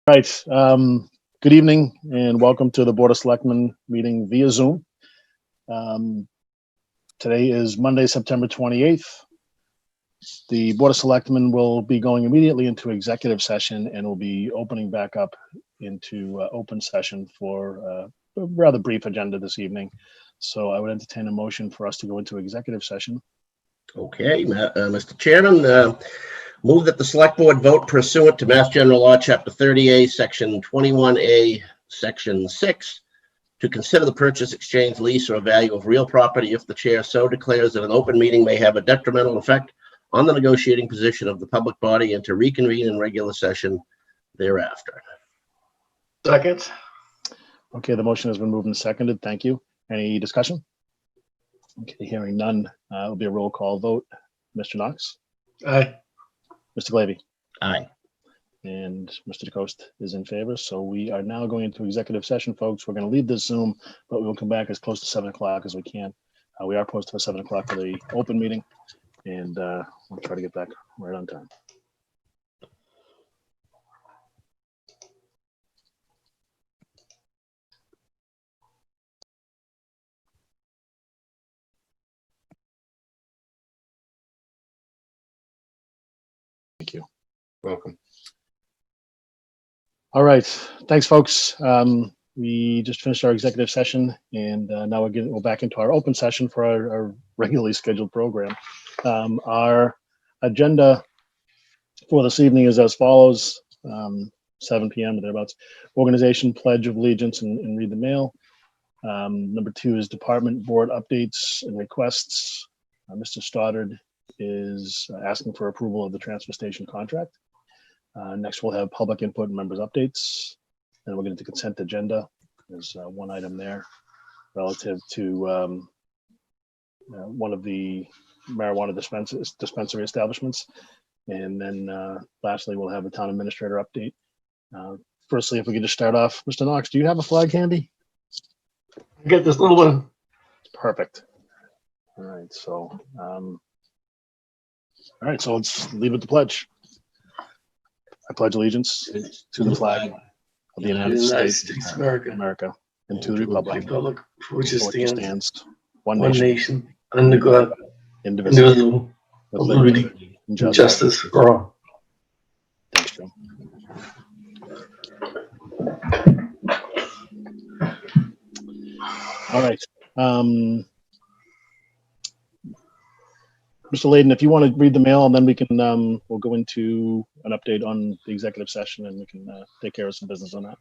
Right. Good evening and welcome to the Board of Selectmen meeting via Zoom. Today is Monday, September 28th. The Board of Selectmen will be going immediately into executive session and will be opening back up into open session for a rather brief agenda this evening. So I would entertain a motion for us to go into executive session. Okay, Mr. Chairman, move that the Select Board vote pursuant to Mass General Law, Chapter 30A, Section 21A, Section 6, to consider the purchase, exchange, lease, or value of real property if the chair so declares that an open meeting may have a detrimental effect on the negotiating position of the public body, and to reconvene in regular session thereafter. Second. Okay, the motion has been moved and seconded. Thank you. Any discussion? Okay, hearing none, it'll be a roll call vote. Mr. Knox? Aye. Mr. Glavy? Aye. And Mr. DeCoste is in favor. So we are now going into executive session, folks. We're going to leave this Zoom, but we'll come back as close to 7 o'clock as we can. We are posted for 7 o'clock for the open meeting, and we'll try to get back right on time. Thank you. Welcome. All right. Thanks, folks. We just finished our executive session, and now we're back into our open session for our regularly scheduled program. Our agenda for this evening is as follows: 7 p.m. or thereabouts. Organization Pledge of Allegiance and read the mail. Number 2 is department board updates and requests. Mr. Stoddard is asking for approval of the transfer station contract. Next, we'll have public input and members updates. Then we'll get into consent agenda. There's one item there relative to one of the marijuana dispensary establishments. And then lastly, we'll have a town administrator update. Firstly, if we could just start off, Mr. Knox, do you have a flag handy? Get this little one. Perfect. All right, so let's leave it to pledge. I pledge allegiance to the flag of the United States of America, and to the republic for which it stands, one one nation, nation, under God, indivisible, with liberty and justice for all. Thanks, Joe. All right. Mr. Layden, if you want to read the mail, and then we can we'll go into an update on the executive session, and we can take care of some business on that.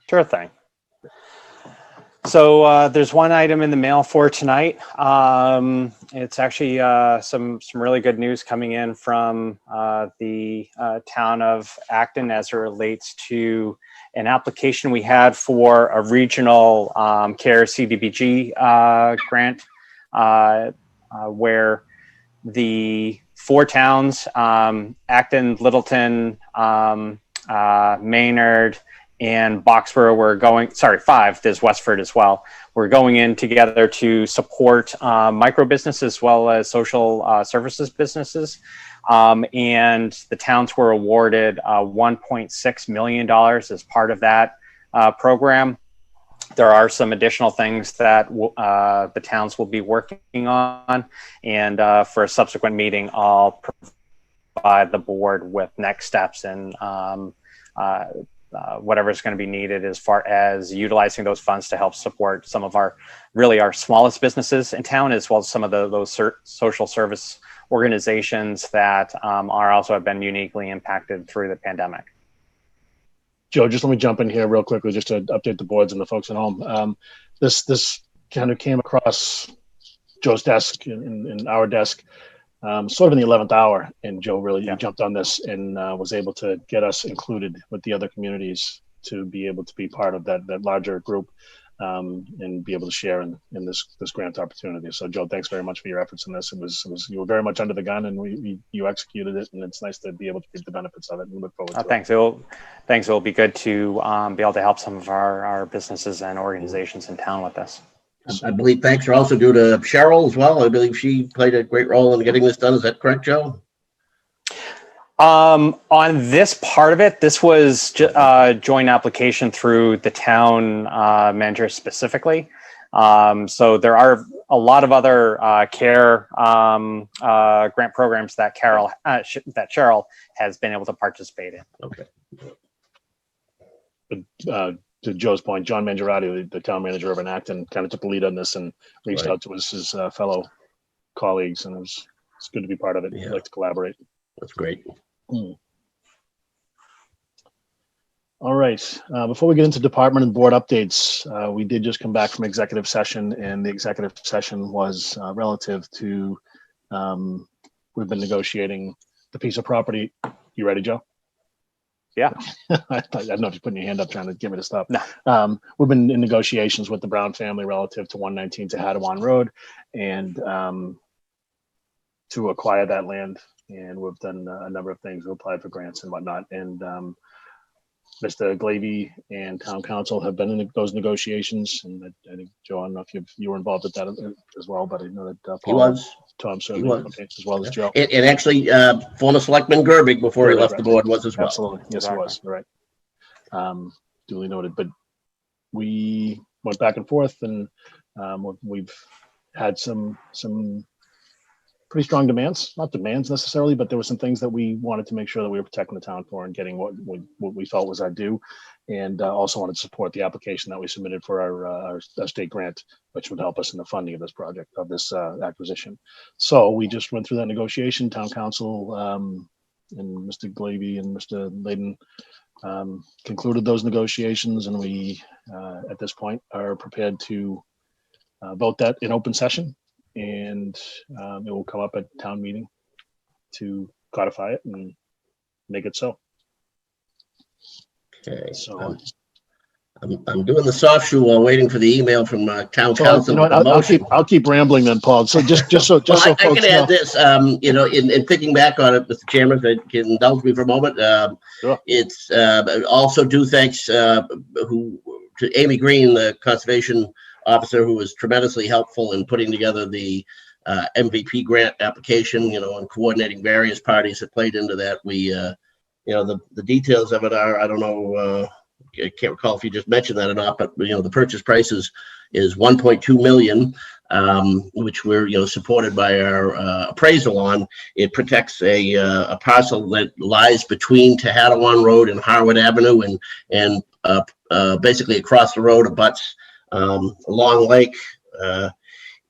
Sure thing. So there's one item in the mail for tonight. It's actually some really good news coming in from the town of Acton as it relates to an application we had for a regional care CDBG grant where the 4 towns, Acton, Littleton, Maynard, and Boxborough were going, 5, there's Westford as well. We're going in together to support micro business as well as social services businesses. And the towns were awarded $1.6 million as part of that program. There are some additional things that the towns will be working on, and for a subsequent meeting, I'll provide the board with next steps and whatever is going to be needed as far as utilizing those funds to help support some of our smallest businesses in town, as well as some of those social service organizations that are also have been uniquely impacted through the pandemic. Joe, just let me jump in here real quickly just to update the boards and the folks at home. This kind of came across Joe's desk and our desk sort of in the 11th hour, and Joe really jumped on this and was able to get us included with the other communities to be able to be part of that larger group and be able to share in this grant opportunity. So Joe, thanks very much for your efforts in this. It was you were very much under the gun, and you executed it, and it's nice to be able to reap the benefits of it, and we look forward to thanks. It will be good to be able to help some of our businesses and organizations in town with this. I believe thanks are also due to Cheryl as well. I believe she played a great role in getting this done. Is that correct, Joe? On this part of it, this was joint application through the town manager specifically. So there are a lot of other care grant programs that Cheryl has been able to participate in. Okay. To Joe's point, John Mangiarati, the town manager of Acton, kind of took the lead on this and reached Right. out to his fellow colleagues, and it's good to be part of it. Yeah. I'd like to collaborate. That's great. All right. Before we get into department and board updates, we did just come back from executive session, and the executive session was relative to, we've been negotiating the piece of property. You ready, Joe? Yeah. I don't know if you're putting your hand up trying to get me to stop. No. We've been in negotiations with the Brown family relative to 119 to Hadawan Road, and to acquire that land. And we've done a number of things. We applied for grants and whatnot. And Mr. Glavey and town council have been in those negotiations. And I think, Joe, I don't know if you were involved with that as well, but I know that He Paul, was. Tom certainly, was. okay, as well as Joe. And actually, former Selectman Gerbig, before he left the board, was as well. Absolutely. Yes, Exactly. he was. You're right. Duly noted. But we went back and forth, and we've had some pretty strong demands, not demands necessarily, but there were some things that we wanted to make sure that we were protecting the town for and getting what we felt was our due. And also wanted to support the application that we submitted for our state grant, which would help us in the funding of this project, of this acquisition. So we just went through that negotiation. Town council and Mr. Glavey and Mr. Layden concluded those negotiations, and we at this point are prepared to vote that in open session, and it will come up at town meeting to codify it and make it so. Okay. So I'm doing the soft shoe while waiting for the email from town council. you know what, I'll keep rambling then, Paul. So just so Well, I folks can add know. this, in thinking back on it, Mr. Chairman, if you can indulge me for a moment. Sure. It's also due thanks to Amy Green, the conservation officer, who was tremendously helpful in putting together the MVP grant application, and coordinating various parties that played into that. We, the details of it are, I don't know, I can't recall if you just mentioned that or not, but the purchase price is 1.2 million, which we're supported by our appraisal on. It protects a parcel that lies between Tehadawan Road and Harwood Avenue, and basically across the road abuts Long Lake.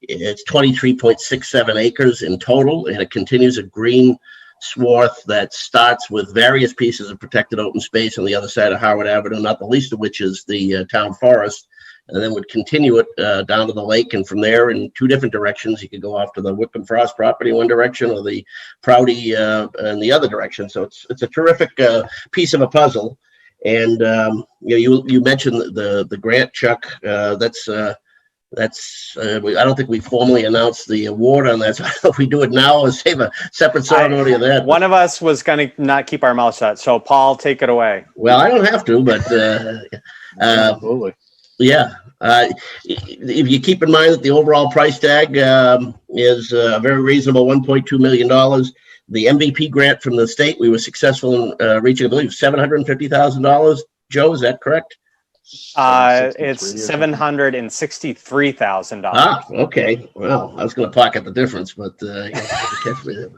It's 23.67 acres in total, and it continues a green swath that starts with various pieces of protected open space on the other side of Harwood Avenue, not the least of which is the town forest, and then would continue it down to the lake, and from there in two different directions. You could go off to the Whip and Frost property one direction, or the Prouty in the other direction. So it's a terrific piece of a puzzle. And you mentioned the grant, Chuck. I don't think we formally announced the award on that. So if we do it now and save a separate ceremony of that. One of us was going to not keep our mouth shut. So Paul, take it away. Well, I don't have to, but Absolutely. yeah. If you keep in mind that the overall price tag is a very reasonable $1.2 million, the MVP grant from the state, we were successful in reaching, I believe, $750,000. Joe, is that correct? It's $763,000. Ah, okay. Well, I was going to pocket the difference, but catch me there.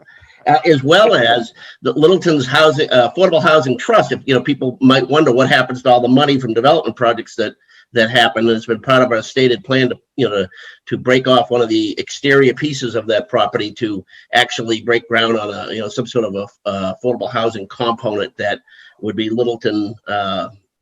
As well as the Littleton's housing, affordable housing trust. If people might wonder what happens to all the money from development projects that happen, and it's been part of our stated plan to break off one of the exterior pieces of that property to actually break ground on a some sort of a affordable housing component that would be Littleton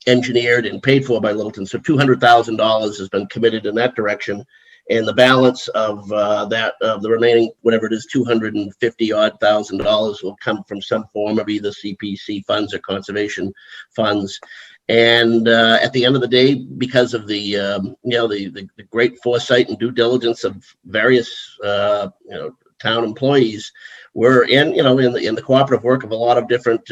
engineered and paid for by Littleton. So $200,000 has been committed in that direction, and the balance of the remaining, whatever it is, $250,000 will come from some form of either CPC funds or conservation funds. And at the end of the day, because of the the great foresight and due diligence of various town employees, we're in the cooperative work of a lot of different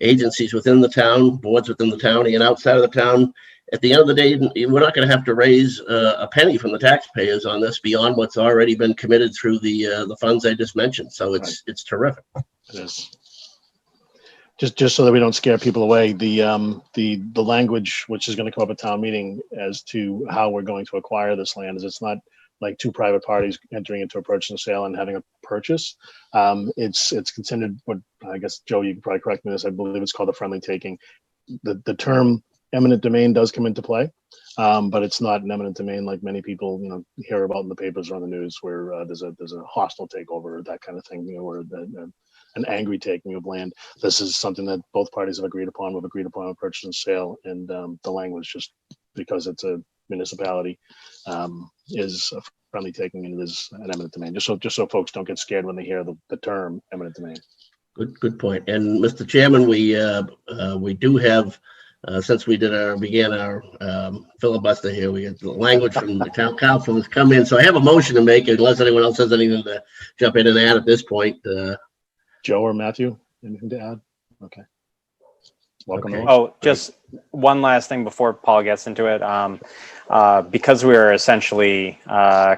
agencies within the town, boards within the county and outside of the town. At the end of the day, we're not going to have to raise a penny from the taxpayers on this beyond what's already been committed through the funds I just mentioned. So it's terrific. It is. just so that we don't scare people away, the language which is going to come up at town meeting as to how we're going to acquire this land is it's not like two private parties entering into a purchase and sale and having a purchase. It's considered what, I guess, Joe, you can probably correct me on this, I believe it's called a friendly taking. The term eminent domain does come into play, but it's not an eminent domain like many people hear about in the papers or on the news, where there's a hostile takeover or that kind of thing, or an angry taking of land. This is something that both parties have agreed upon. We've agreed upon a purchase and sale, and the language, just because it's a municipality, is a friendly taking, and it is an eminent domain. Just so folks don't get scared when they hear the term eminent domain. Good point. And Mr. Chairman, we do have, since we began our filibuster here, we had the language from the town council has come in. So I have a motion to make, unless anyone else has anything to jump in and add at this point. Joe or Matthew, anything to add? Okay. Welcome. Okay. Oh, just one last thing before Paul gets into it. Because we're essentially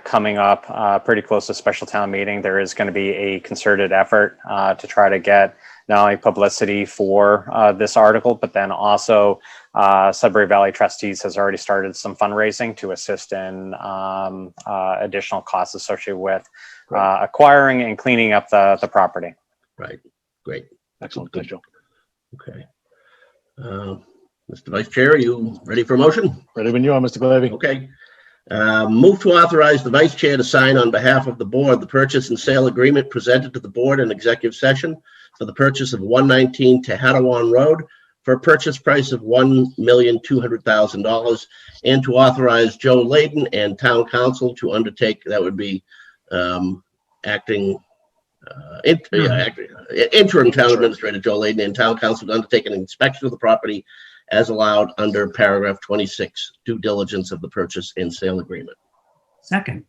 coming up pretty close to special town meeting, there is going to be a concerted effort to try to get not only publicity for this article, but then also Sudbury Valley Trustees has already started some fundraising to assist in additional costs associated with acquiring and cleaning up the property. Right. Great. Excellent. Thanks, Joe. Okay. Mr. Vice Chair, are you ready for a motion? Ready when you are, Mr. Glavy. Okay. Move to authorize the Vice Chair to sign on behalf of the board the purchase and sale agreement presented to the board in executive session for the purchase of 119 Tehadawon Road for a purchase price of $1,200,000, and to authorize Joe Layden and Town Council to undertake, that would be interim Town Administrator Joe Layden and Town Council to undertake an inspection of the property as allowed under paragraph 26, due diligence of the purchase and sale agreement. Second.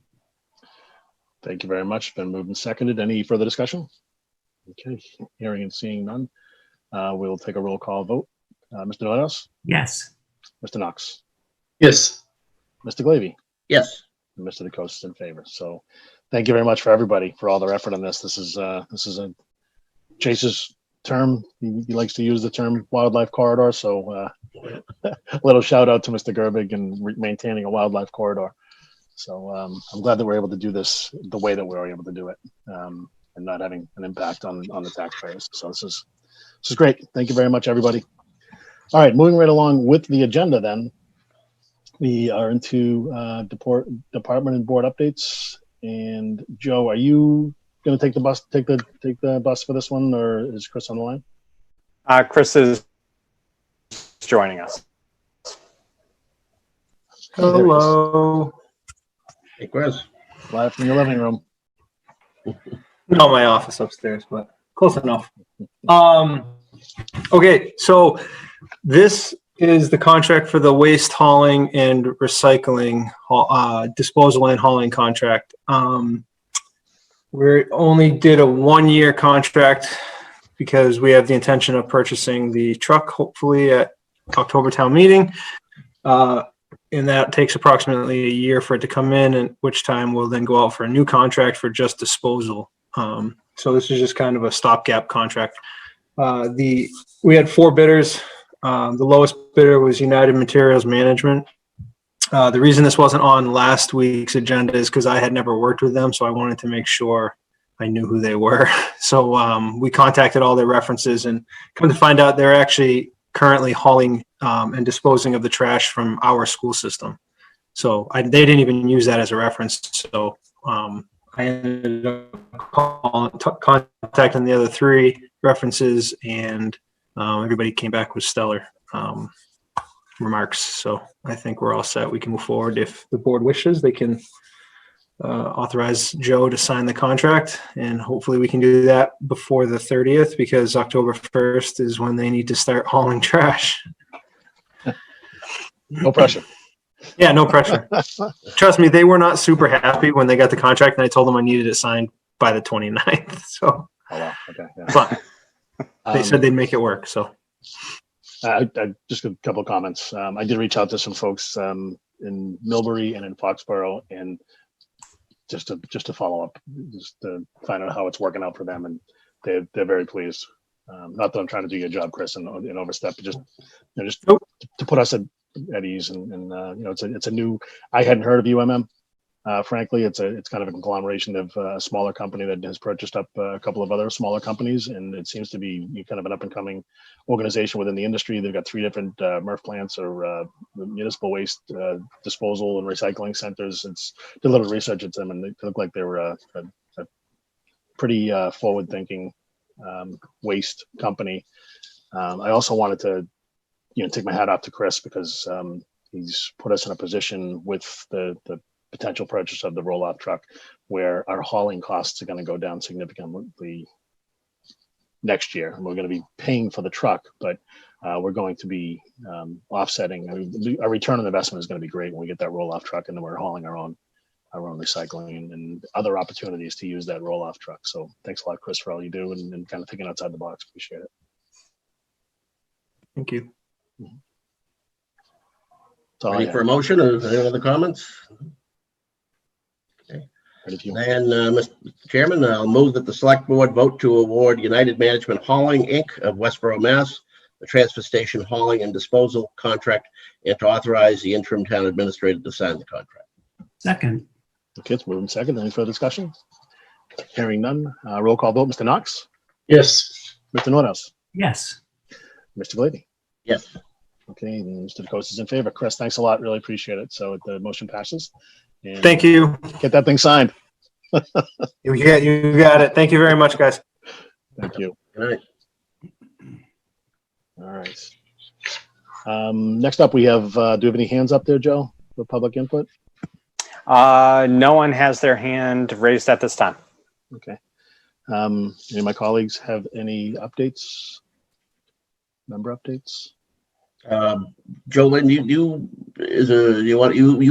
Thank you very much. Been moved and seconded. Any further discussion? Okay, hearing and seeing none. We'll take a roll call vote. Mr. Notos? Yes. Mr. Knox? Yes. Mr. Glavy? Yes. And Mr. DeCosta is in favor. So thank you very much for everybody for all their effort on this. This is a Chase's term. He likes to use the term wildlife corridor. So a little shout out to Mr. Gerbig and maintaining a wildlife corridor. So I'm glad that we're able to do this the way that we were able to do it, and not having an impact on the taxpayers. So this is great. Thank you very much, everybody. All right, moving right along with the agenda then. We are into department and board updates. And Joe, are you going to take the bus for this one, or is Chris on the line? Chris is joining us. Hello. Hey, Chris. Live from your living room. Not my office upstairs, but close enough. Okay, so this is the contract for the waste hauling and recycling, disposal and hauling contract. We only did a 1-year contract because we have the intention of purchasing the truck, hopefully at October town meeting. And that takes approximately a year for it to come in, at which time we'll then go out for a new contract for just disposal. So this is just kind of a stopgap contract. We had 4 bidders. The lowest bidder was United Materials Management. The reason this wasn't on last week's agenda is because I had never worked with them, so I wanted to make sure I knew who they were. So we contacted all their references, and come to find out they're actually currently hauling and disposing of the trash from our school system. So they didn't even use that as a reference. So I ended up contacting the other 3 references, and everybody came back with stellar remarks. So I think we're all set. We can move forward. If the board wishes, they can authorize Joe to sign the contract, and hopefully we can do that before the 30th, because October 1st is when they need to start hauling trash. No pressure. Yeah, no pressure. Trust me, they were not super happy when they got the contract, and I told them I needed it signed by the 29th. So, Oh, wow. Okay. Yeah. but they said they'd make it work. So, I just a couple of comments. I did reach out to some folks in Millbury and in Foxborough, and just to follow up, just to find out how it's working out for them, and they're very pleased. Not that I'm trying to do your job, Chris, and overstep, but just, just Nope. to put us at ease. And it's a new, I hadn't heard of UMM. Frankly, it's kind of a conglomeration of a smaller company that has purchased up a couple of other smaller companies, and it seems to be kind of an up and coming organization within the industry. They've got 3 different MRF plants or municipal waste disposal and recycling centers. It's did a little research at them, and they look like they were a pretty forward thinking waste company. I also wanted to take my hat off to Chris because he's put us in a position with the potential purchase of the roll-off truck where our hauling costs are going to go down significantly next year. And we're going to be paying for the truck, but we're going to be offsetting. I mean, our return on investment is going to be great when we get that roll-off truck, and then we're hauling our own recycling and other opportunities to use that roll-off truck. So thanks a lot, Chris, for all you do and kind of thinking outside the box. Appreciate it. Thank you. Ready for a motion or any other comments? And Mr. Chairman, I'll move that the select board vote to award United Management Hauling, Inc. of Westboro, Mass. the transfer station hauling and disposal contract and to authorize the interim town administrator to sign the contract. Second. Okay, it's moving second. Any further discussion? Hearing none. Roll call vote. Mr. Knox? Yes. Mr. Nordhaus? Yes. Mr. Glady? Yes. Okay, and Mr. DeCosta is in favor. Chris, thanks a lot. Really appreciate it. So the motion passes. And Thank you. Get that thing signed. You got it. Thank you very much, guys. Thank you. All right. All right. Next up, we have, do you have any hands up there, Joe, for public input? No one has their hand raised at this time. Okay. Any of my colleagues have any updates? Member updates? Jolyn, you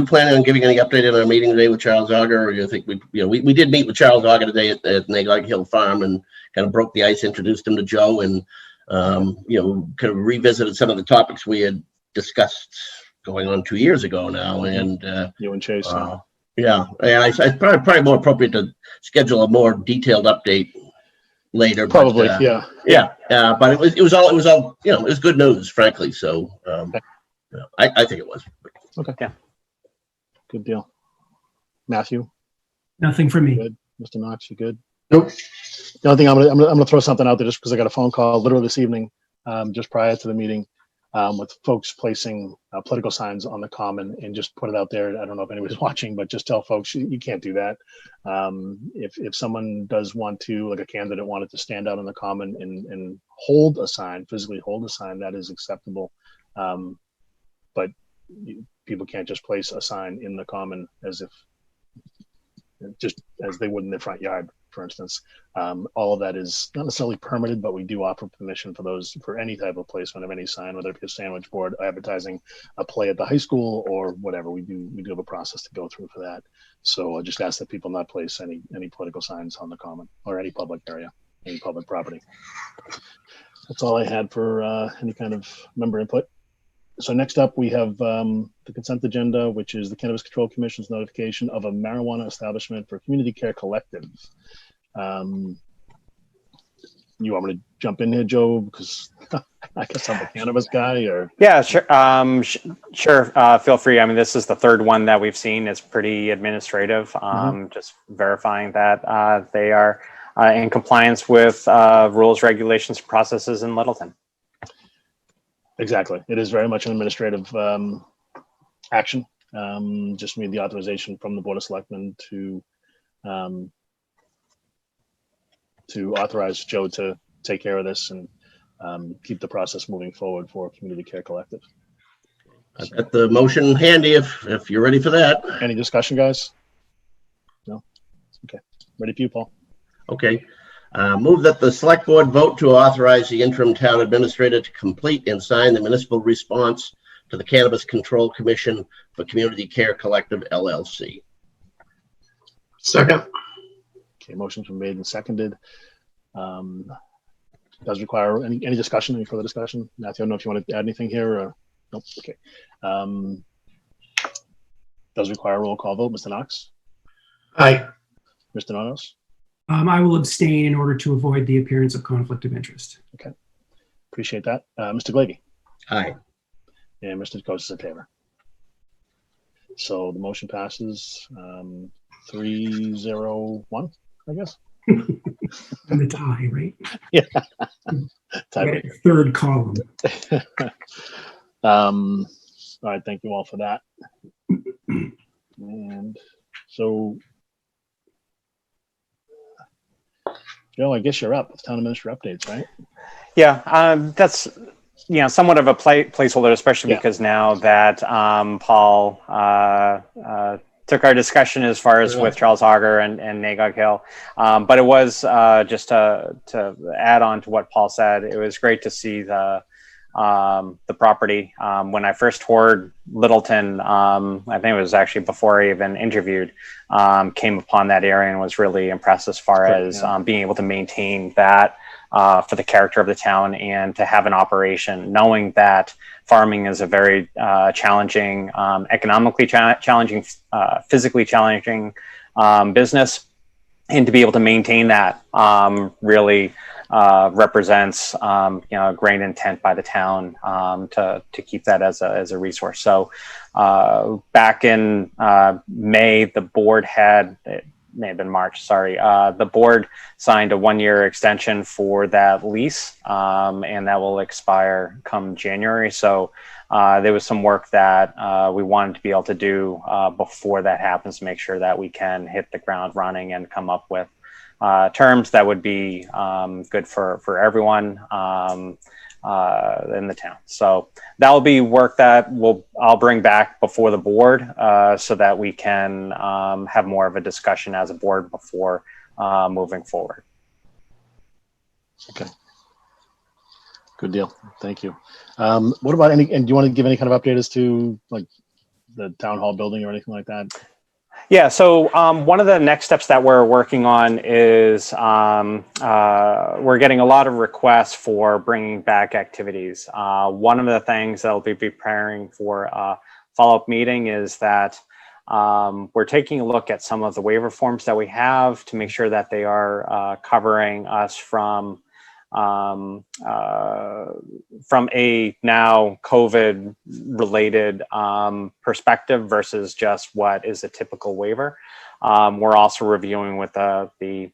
planning on giving any update in our meeting today with Charles Auger, or you think we did meet with Charles Auger today at Nagog Hill Farm and kind of broke the ice, introduced him to Joe, and kind of revisited some of the topics we had discussed going on 2 years ago now, and You and Chase. yeah, and it's probably more appropriate to schedule a more detailed update later. Probably, but, yeah. But it was all it was good news, frankly. So I think it was. Okay. Yeah. Good deal. Matthew, Nothing for me. good. Mr. Knox, you good? Nope. The only thing I'm gonna throw something out there just because I got a phone call literally this evening, just prior to the meeting, with folks placing political signs on the common, and just put it out there. I don't know if anybody's watching, but just tell folks you can't do that. If someone does want to, like a candidate wanted to stand out on the common and hold a sign, physically hold a sign, that is acceptable. But people can't just place a sign in the common as they would in their front yard, for instance. All of that is not necessarily permitted, but we do offer permission for any type of placement of any sign, whether it be a sandwich board, advertising a play at the high school, or whatever. We do have a process to go through for that. So I just ask that people not place any political signs on the common or any public area, any public property. That's all I had for any kind of member input. So next up, we have the consent agenda, which is the Cannabis Control Commission's notification of a marijuana establishment for community care collective. You want me to jump in here, Joe? Because I guess I'm a cannabis guy, or Yeah, sure. Sure. Feel free. I mean, this is the third one that we've seen. It's pretty administrative. Just verifying that they are in compliance with rules, regulations, processes in Littleton. exactly. It is very much an administrative action. Just need the authorization from the Board of Selectmen to authorize Joe to take care of this and keep the process moving forward for Community Care Collective. I've got the motion handy if you're ready for that. Any discussion, guys? No? Okay. Ready for you, Paul? Okay. Move that the select board vote to authorize the interim town administrator to complete and sign the municipal response to the Cannabis Control Commission for Community Care Collective LLC. Second. Okay, motion's been made and seconded. Does require any discussion, any further discussion? Matthew, I don't know if you want to add anything here or nope. Okay. Does require a roll call vote. Mr. Knox? Aye. Mr. Nonos? I will abstain in order to avoid the appearance of conflict of interest. Appreciate that. Mr. Glavy Aye. and Mr. Coates is in favor. So the motion passes 3-0-1, I guess. And the tie, right? Tiebreaker. Third column. All right, thank you all for that. And so, Joe, I guess you're up with town administrator updates, right? Yeah, that's somewhat of a placeholder, especially Yeah. because now that Paul took our discussion as far as with Charles Auger and Nagog Hill, but it was just to add on to what Paul said. It was great to see the property. When I first toured Littleton, I think it was actually before I even interviewed, came upon that area and was really impressed as far as being able to maintain that for the character of the town and to have an operation, knowing that farming is a very challenging, economically challenging, physically challenging business, and to be able to maintain that really represents a great intent by the town to keep that as a resource. So back in May, the board had, it may have been March, sorry, the board signed a 1-year extension for that lease, and that will expire come January. So there was some work that we wanted to be able to do before that happens to make sure that we can hit the ground running and come up with terms that would be good for everyone in the town. So that will be work that I'll bring back before the board so that we can have more of a discussion as a board before moving forward. Okay. Good deal. Thank you. What about and do you want to give any kind of update as to like the town hall building or anything like that? Yeah, so one of the next steps that we're working on is we're getting a lot of requests for bringing back activities. One of the things that I'll be preparing for a follow-up meeting is that we're taking a look at some of the waiver forms that we have to make sure that they are covering us from a now COVID related perspective versus just what is a typical waiver. We're also reviewing with the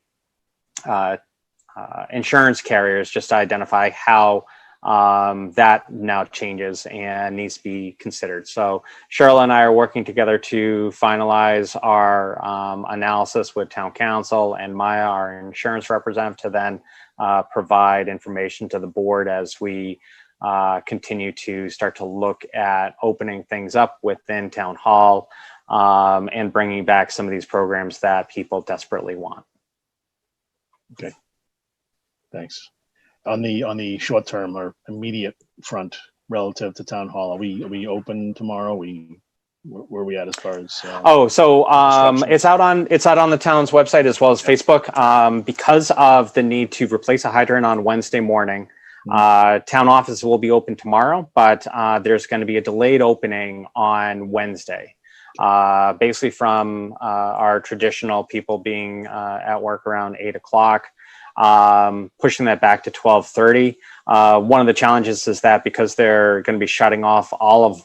insurance carriers just to identify how that now changes and needs to be considered. So Cheryl and I are working together to finalize our analysis with town council and Maya, our insurance representative, to then provide information to the board as we continue to start to look at opening things up within town hall and bringing back some of these programs that people desperately want. Okay. Thanks. On the short term or immediate front relative to town hall, are we open tomorrow? Where are we at as far as it's out on the town's website as well as Facebook. Because of the need to replace a hydrant on Wednesday morning, town office will be open tomorrow, but there's going to be a delayed opening on Wednesday. Basically from our traditional people being at work around 8 o'clock, pushing that back to 12:30. One of the challenges is that because they're going to be shutting off all of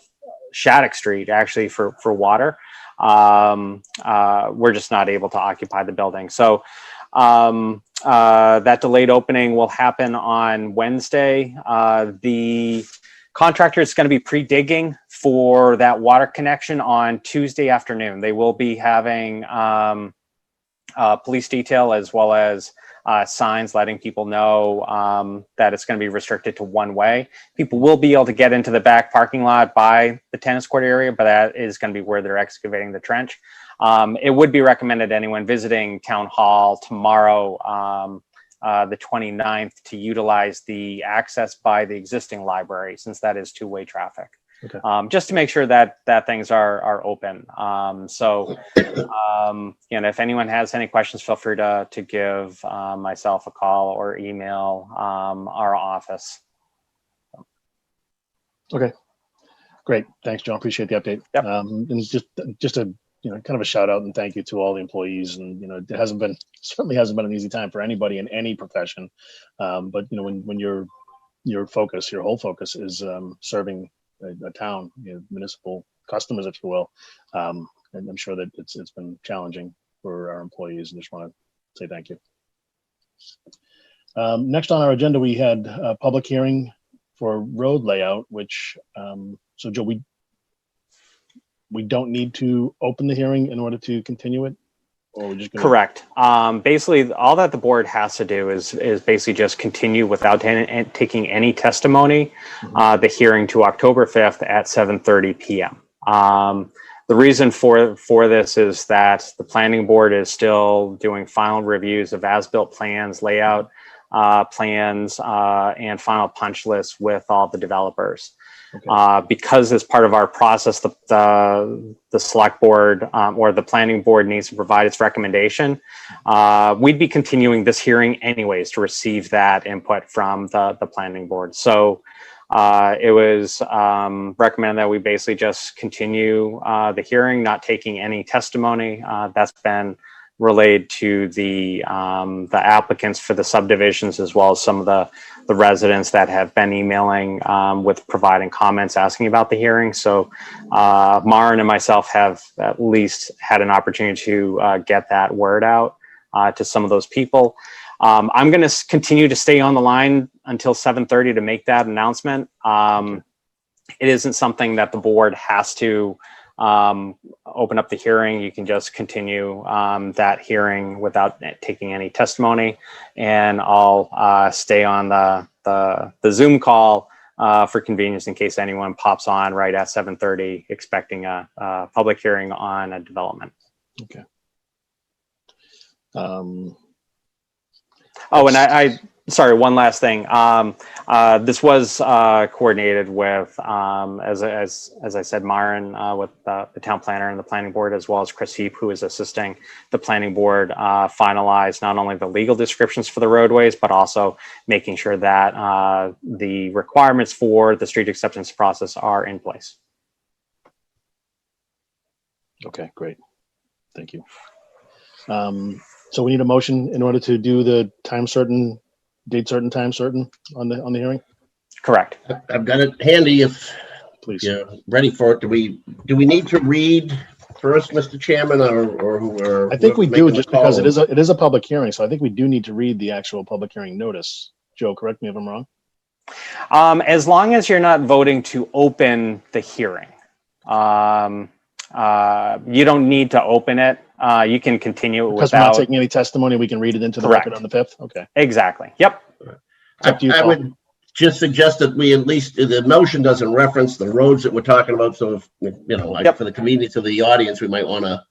Shattuck Street actually for water, we're just not able to occupy the building. So that delayed opening will happen on Wednesday. The contractor is going to be pre-digging for that water connection on Tuesday afternoon. They will be having police detail as well as signs letting people know that it's going to be restricted to one way. People will be able to get into the back parking lot by the tennis court area, but that is going to be where they're excavating the trench. It would be recommended anyone visiting town hall tomorrow, the 29th, to utilize the access by the existing library, since that is two-way traffic. Okay. Just to make sure that things are open. If anyone has any questions, feel free to give myself a call or email our office. Okay. Great. Thanks, John. Appreciate the update. Yep. And just to kind of a shout out and thank you to all the employees. And, it certainly hasn't been an easy time for anybody in any profession. But, when your whole focus is serving a town, municipal customers, if you will. And I'm sure that it's been challenging for our employees, and just want to say thank you. Next on our agenda, we had a public hearing for road layout, which, so Joe, we don't need to open the hearing in order to continue it, or we're just gonna... Correct. Basically, all that the board has to do is basically just continue without taking any testimony, the hearing to October 5th at 7:30 p.m. The reason for this is that the planning board is still doing final reviews of as-built plans, layout plans, and final punch lists with all the developers. Okay. Because as part of our process, the select board or the planning board needs to provide its recommendation. We'd be continuing this hearing anyways to receive that input from the planning board. So it was recommended that we basically just continue the hearing, not taking any testimony. That's been relayed to the applicants for the subdivisions, as well as some of the residents that have been emailing with providing comments asking about the hearing. So Maren and myself have at least had an opportunity to get that word out to some of those people. I'm going to continue to stay on the line until 7:30 to make that announcement. It isn't something that the board has to open up the hearing. You can just continue that hearing without taking any testimony, and I'll stay on the Zoom call for convenience in case anyone pops on right at 7:30 expecting a public hearing on a development. Okay. Oh, and I sorry, one last thing. This was coordinated with, as I said, Maren with the town planner and the planning board, as well as Chris Heap, who is assisting the planning board finalize not only the legal descriptions for the roadways, but also making sure that the requirements for the street acceptance process are in place. Okay, great. Thank you. So we need a motion in order to do the time certain, date certain, time certain on the hearing? Correct. I've got it handy if Please. you're ready for it. Do we need to read first, Mr. Chairman, or I think we do, just because it is a public hearing, so I think we do need to read the actual public hearing notice. Joe, correct me if I'm wrong. As long as you're not voting to open the hearing, you don't need to open it. You can continue it because without... we're not taking any testimony. We can read it into the record on the 5th. Okay. Exactly. Yep. I would just suggest that we at least, the motion doesn't reference the roads that we're talking about. So if, like for the convenience of the audience, we might want to,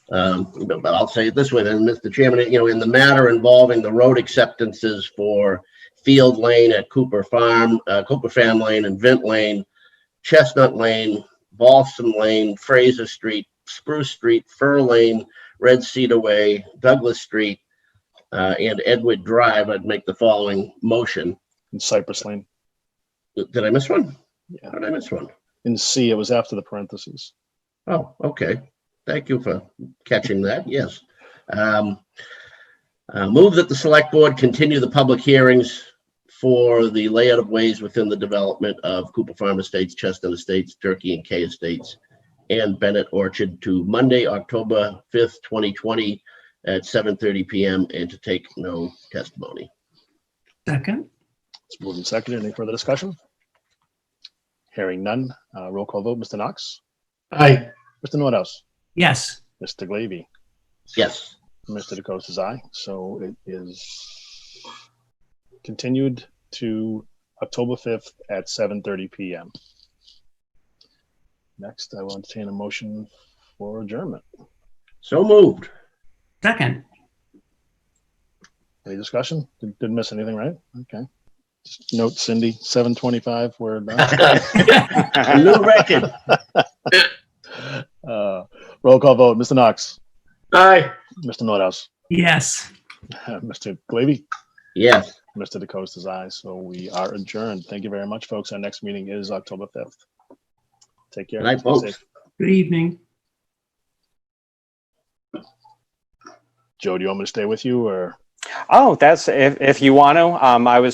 but I'll say it this way then, Mr. Chairman, in the matter involving the road acceptances for Field Lane at Cooper Farm Lane and Vint Lane, Chestnut Lane, Balsam Lane, Fraser Street, Spruce Street, Fir Lane, Red Cedar Way, Douglas Street, and Edward Drive, I'd make the following motion. In Cypress Lane. Did I miss one? Yeah. Did I miss one? In C, it was after the parentheses. Oh, okay. Thank you for catching that. Yes. Move that the select board continue the public hearings for the layout of ways within the development of Cooper Farm Estates, Chestnut Estates, Turkey and K Estates, and Bennett Orchard to Monday, October 5th, 2020 at 7:30 p.m. and to take no testimony. Second. It's moved and seconded. Any further discussion? Hearing none. Roll call vote. Mr. Knox? Aye. Mr. Nordhaus? Yes. Mr. Glavy? Yes. Mr. DeCosta's aye. So it is continued to October 5th at 7:30 p.m. Next, I will entertain a motion for adjournment. So moved. Second. Any discussion? Didn't miss anything, right? Okay. Just note, Cindy, 7:25. We're done. A new record. Roll call vote. Mr. Knox. Aye. Mr. Nordhaus. Yes. Mr. Glavy. Yes. Mr. DeCosta's aye. So we are adjourned. Thank you very much, folks. Our next meeting is October 5th. Take care. Good night, Stay folks. safe. Good evening. Joe, do you want me to stay with you or? Oh, that's if you want to. I was